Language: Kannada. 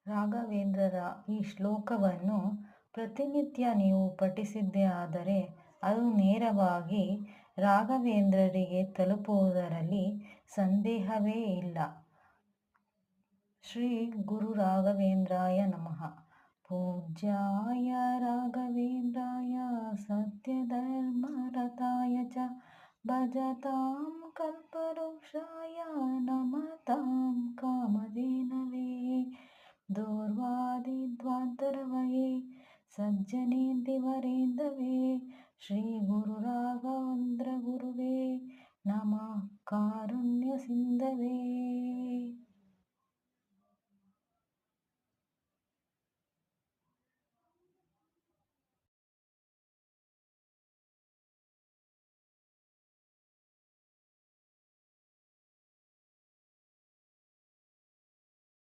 ರಾಘವೇಂದ್ರರ ಈ ಶ್ಲೋಕವನ್ನು ಪ್ರತಿನಿತ್ಯ ನೀವು ಪಠಿಸಿದ್ದೇ ಆದರೆ ಅದು ನೇರವಾಗಿ ರಾಘವೇಂದ್ರರಿಗೆ ತಲುಪುವುದರಲ್ಲಿ ಸಂದೇಹವೇ ಇಲ್ಲ. ಶ್ರೀ ಗುರು ರಾಘವೇಂದ್ರಾಯ ನಮಃ. ಪೂಜ್ಯಾಯ ರಾಘವೇಂದ್ರಾಯ ಸತ್ಯಧರ್ಮರತಾಯ ಚ ಭಜತಾಂ ಕಲ್ಪವೃಕ್ಷಾಯ ನಮತಾಂ ಕಾಮಧೇನವೇ. ದೂರ್ವಾದಿಧ್ವಾಂತರವಯೇ ಸಜ್ಜನೇಂದಿವರೇಂದವೇ. ಶ್ರೀ ಗುರು ರಾಘವೇಂದ್ರ ಗುರುವೇ ನಮಃ. ಕಾರುಣ್ಯ ಸಿಂಧವೇ